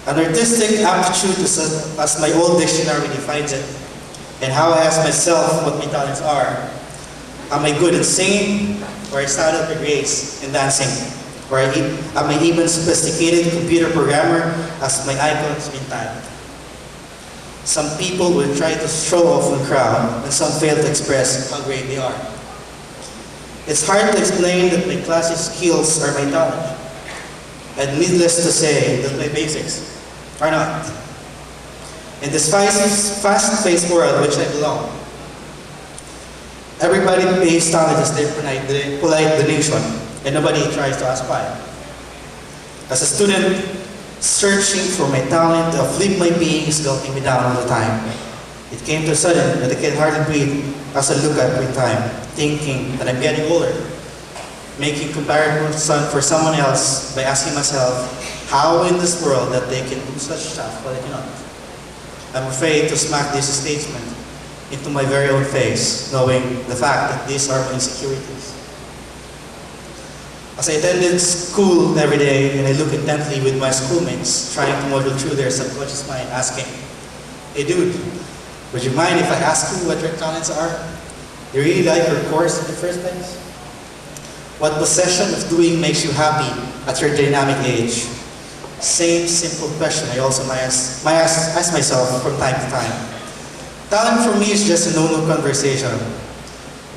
An artistic aptitude as my old dictionary defines it, and how I ask myself what my talents are. Am I good at singing, or I start up a grace in dancing? Or am I even sophisticated computer programmer as my icons in time? Some people will try to show off and crown, and some fail to express how great they are. It's hard to explain that my classic skills are my talent, and needless to say that my basics are not. In this fast-paced world which I belong, everybody pays talent as their polite donation, and nobody tries to ask why. As a student, searching for my talent to uplift my being is gulping me down all the time. It came to a sudden that I can hardly breathe as I look at in time, thinking that I'm getting older, making comparisons for someone else by asking myself how in this world that they can do such stuff but I cannot. I'm afraid to smack this statement into my very own face, knowing the fact that these are my insecurities. As I attended school every day and I look intently with my schoolmates, trying to muddle through their subconscious mind, asking, "Hey dude, would you mind if I ask you what your talents are? Do you really like your course in the first place? What possession of doing makes you happy at your dynamic age?" Same simple question I also ask myself from time to time. Talent for me is just a normal conversation.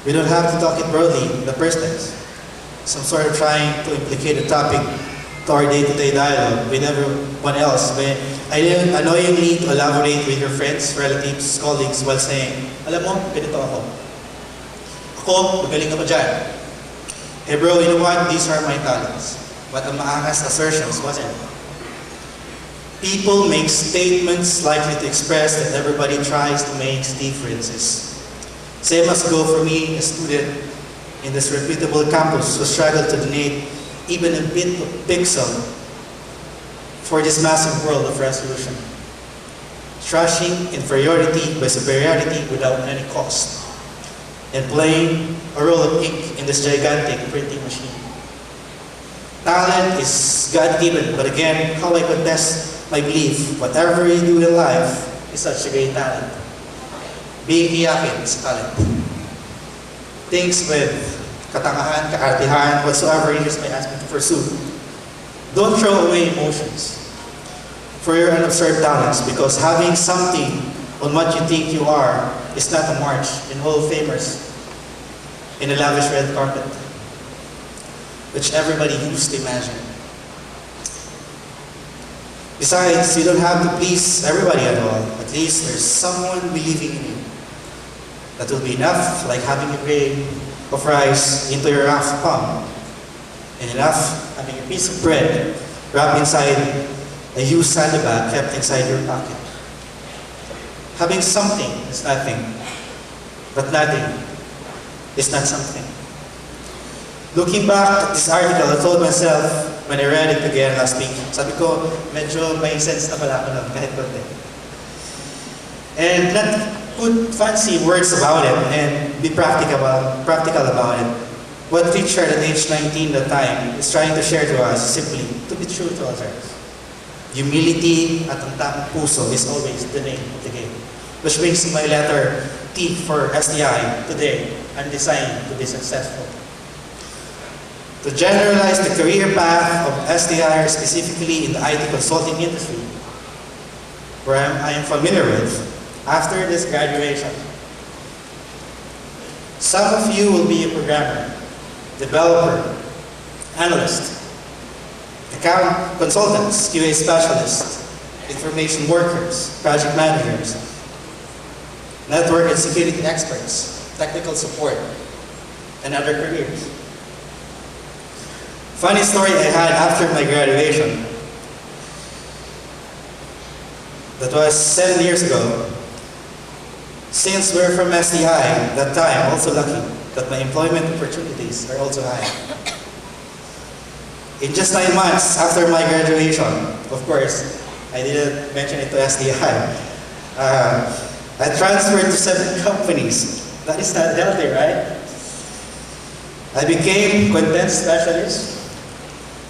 We don't have to talk it broadly in the first place. Some sort of trying to implicate a topic to our day-to-day dialogue with everyone else. Annoyingly to elaborate with your friends, relatives, colleagues while saying, "Alam mo, ganito ako. Ako, magaling ako dyan. Hey bro, you know what? These are my talents." But ang maangas assertions wasn't. People make statements likely to express that everybody tries to make differences. Same must go for me, a student in this reputable campus who struggled to donate even a bit of pixel for this massive world of resolution. Trashing inferiority by superiority without any cost, and playing a role of ink in this gigantic printing machine. Talent is God-given, but again, how I contest my belief, whatever you do in life is such a great talent. Being iyakin is talent. Things with katangahan, kaartihan, whatsoever it is may ask me to pursue. Don't throw away emotions for your unobserved talents, because having something on what you think you are is not a march in Hall of Famers in a lavish red carpet, which everybody used to imagine. Besides, you don't have to please everybody at all. At least there's someone believing in you. That will be enough, like having a grain of rice into your rough palm, and enough having a piece of bread wrapped inside a used sandbag kept inside your pocket. Having something is nothing, but nothing is not something. Looking back at this article, I told myself when I read it again last week, sabi ko, medyo may sense na pala ako nun, kahit konti. And not put fancy words about it and be practical about it. What Richard at age 19 at the time is trying to share to us is simply to be true to ourselves. Humility at ang tamang puso is always the name of the game. Which brings my letter T for STI today. I'm designed to be successful. To generalize the career path of STI, specifically in the IT consulting industry, where I am familiar with, after this graduation, some of you will be a programmer, developer, analyst, account consultants, QA specialists, information workers, project managers, network and security experts, technical support, and other careers. Funny story I had after my graduation. That was 7 years ago. Since we're from STI, that time, also lucky that my employment opportunities are also high. In just 9 months after my graduation, of course, I didn't mention it to STI, I transferred to 7 companies. That is not healthy, right? I became content specialist,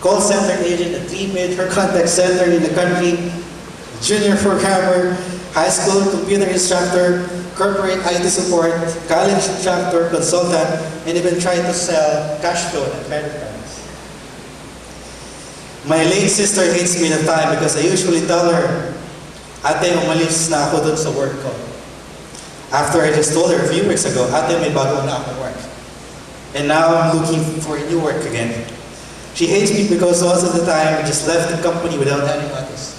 call center agent at 3 major contact centers in the country, junior programmer, high school computer instructor, corporate IT support, college instructor, consultant, and even tried to sell cash flow and credit cards. My late sister hates me at the time because I usually tell her, ate, umalis na ako dun sa work ko. After I just told her a few weeks ago, ate, may bago na ako work. And now I'm looking for a new work again. She hates me because most of the time I just left the company without any notice.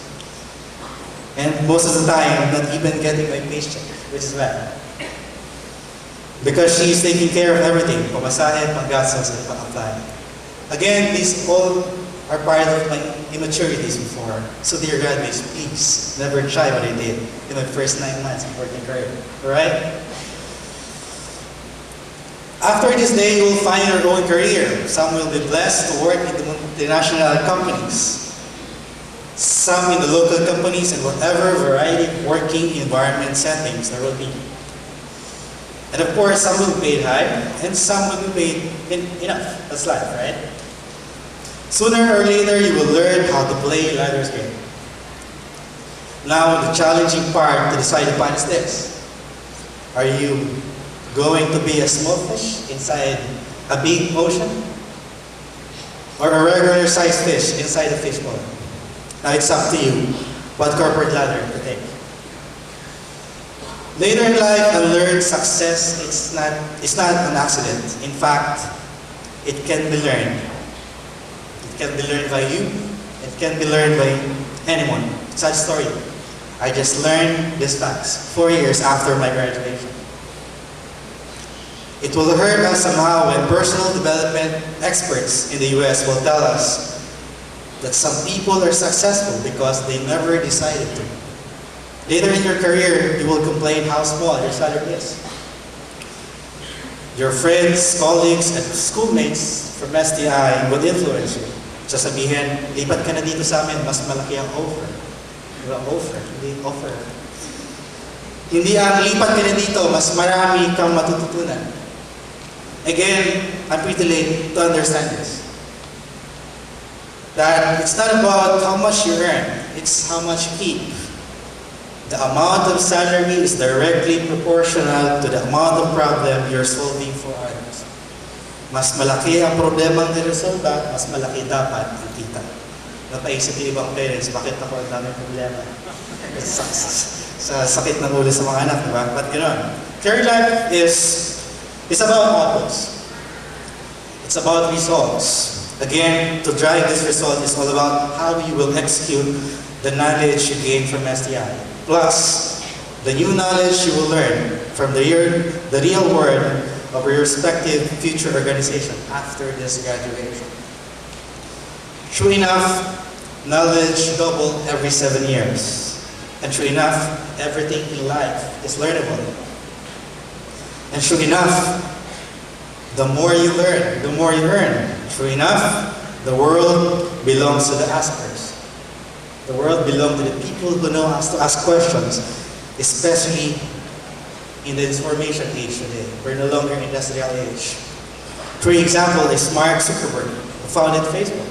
And most of the time I'm not even getting my paycheck, which is bad. Because she's taking care of everything, pamasahe, panggastos, and pang-apply. Again, these all are part of my immaturities before. So dear graduates, please never try what I did in my first 9 months of working career. Alright? After this day, you will find your own career. Some will be blessed to work in the multinational companies. Some in the local companies and whatever variety of working environment settings there will be. And of course, some will be paid high, and some will be paid enough. That's life, right? Sooner or later, you will learn how to play ladder's game. Now, the challenging part to decide upon is this. Are you going to be a small fish inside a big ocean? Or a regular sized fish inside a fishbowl? Now it's up to you what corporate ladder to take. Later in life, I learned success it's not an accident. In fact, it can be learned. It can be learned by you. It can be learned by anyone. Sad story. I just learned these facts 4 years after my graduation. It will hurt us somehow when personal development experts in the US will tell us that some people are successful because they never decided to. Later in your career, you will complain how small your salary is. Your friends, colleagues, and schoolmates from STI will influence you. Sasabihin, lipat ka na dito sa amin, mas malaki ang offer. Diba? Offer, hindi offer. Hindi ang lipat ka na dito, mas marami kang matututunan. Again, I'm pretty late to understand this. That it's not about how much you earn, it's how much you keep. The amount of salary is directly proportional to the amount of problem you're solving for others. Mas malaki ang problemang niresolba, mas malaki dapat ang kita. Napaisip yung ibang parents, bakit ako ang daming problema? Sa sakit ng ulo sa mga anak, diba? But gano'n. Career life is about outputs. It's about results. Again, to drive this result is all about how you will execute the knowledge you gain from STI. Plus, the new knowledge you will learn from the real world of your respective future organization after this graduation. True enough, knowledge doubles every 7 years. And true enough, everything in life is learnable. And true enough, the more you learn, the more you earn. True enough, the world belongs to the askers. The world belongs to the people who know how to ask questions, especially in the information age today. We're no longer industrial age. For example is Mark Zuckerberg, who founded Facebook,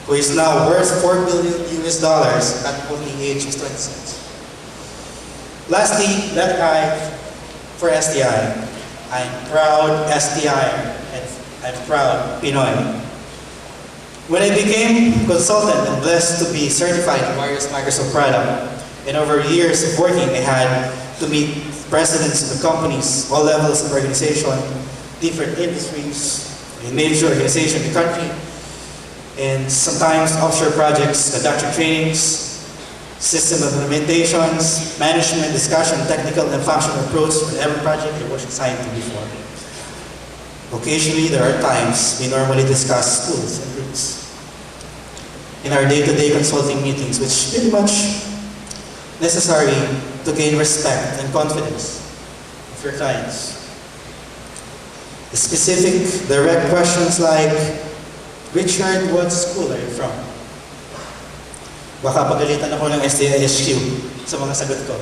who is now worth $4 billion at only age of 26. Lastly, that guy for STI. I'm proud STI and I'm proud Pinoy. When I became consultant and blessed to be certified in various Microsoft products, and over years of working, I had to meet presidents of the companies, all levels of organization, different industries, a major organization in the country, and sometimes offshore projects, conducting trainings, system implementations, management discussion, technical and functional approach for every project I was assigned to before. Occasionally, there are times we normally discuss schools and routes in our day-to-day consulting meetings, which pretty much necessary to gain respect and confidence of your clients. The specific, direct questions like, Richard, what school are you from? Baka pagalitan ako ng STISQ sa mga sagot ko.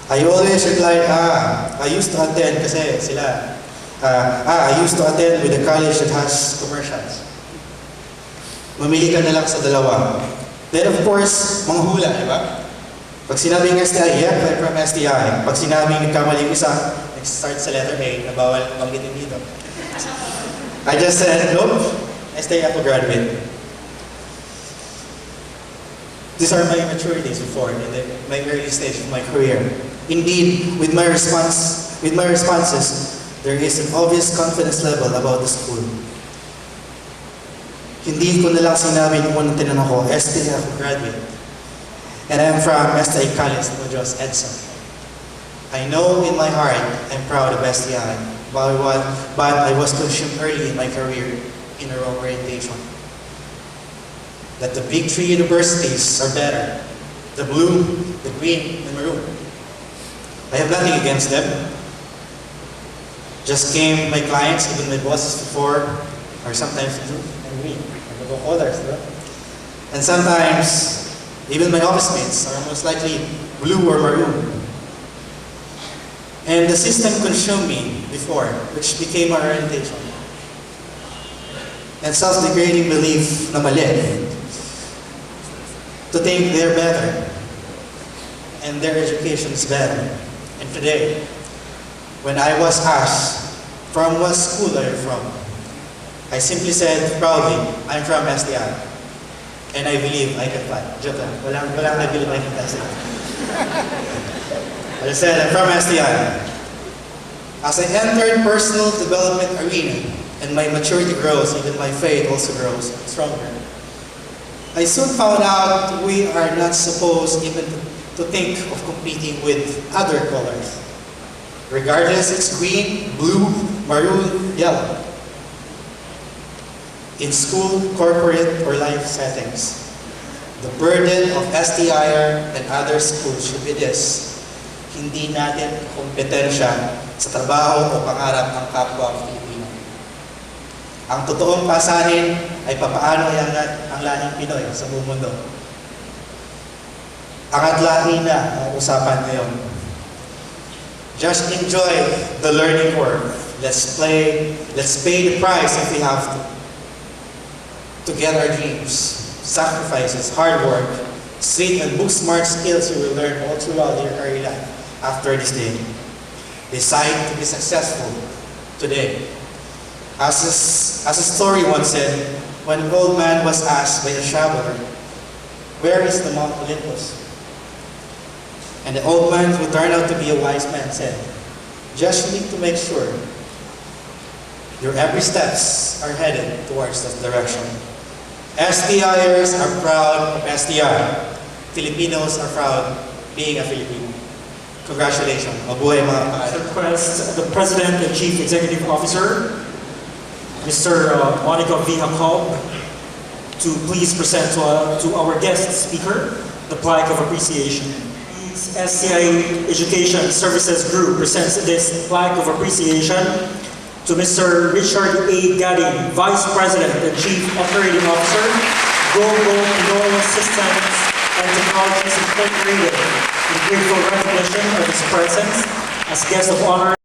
I always reply, I used to attend kasi sila. I used to attend with a college that has commercials. Mamili ka na lang sa dalawa. Then of course, mga hula, di ba? Pag sinabing STI, yep, I'm from STI. Pag sinabing nagkamali yung isa, nag-start sa letter A, na bawal banggitin dito. I just said, nope, STI College Graduate. These are my maturities before, in my early stage of my career. Indeed, with my responses, there is an obvious confidence level about the school. Hindi ko nalang sinabi nung unang tinanong ko, STI College Graduate. And I'm from STI College Graduation. I know in my heart I'm proud of STI, but I was consumed early in my career in a wrong orientation. That the big three universities are better: the blue, the green, and maroon. I have nothing against them. Just came my clients, even my bosses before, are sometimes blue and green, and colors, right? And sometimes even my office mates are most likely blue or maroon. And the system consumed me before, which became our orientation. And self-degrading belief na mali, to think they're better and their education is better. And today, when I was asked, from what school are you from? I simply said proudly, I'm from STI. And I believe I can fly. Joke lang. Walang I believe I can fly. I said, I'm from STI. As I entered personal development arena, and my maturity grows, even my faith also grows stronger, I soon found out we are not supposed even to think of competing with other colors. Regardless it's green, blue, maroon, yellow. In school, corporate, or life settings, the burden of STIR and other schools should be this: hindi natin kompetensya sa trabaho o pangarap ng kapwa Pilipino. Ang totoong pasanin ay papaano iangat ang lahing Pinoy sa buong mundo. Angat lahi na ang usapan ngayon. Just enjoy the learning curve. Let's pay the price if we have to get our dreams, sacrifices, hard work, sweet and book-smart skills you will learn all throughout your career life after this day. Decide to be successful today. As a story once said, when an old man was asked by a traveler, where is the Mount Olympus? And the old man, who turned out to be a wise man, said, just need to make sure your every steps are headed towards that direction. STIers are proud of STI. Filipinos are proud being a Filipino. Congratulations. Mabuhay mga kapatid. I request the President and Chief Executive Officer, Mr. Monica V. Jacob, to please present to our guest speaker the plaque of appreciation. STI Education Services Group presents this plaque of appreciation to Mr. Richard A. Gadin, Vice President and Chief Operating Officer, Global Pinoy Systems and Technologies Incorporated, in grateful recognition of his presence as guest of honor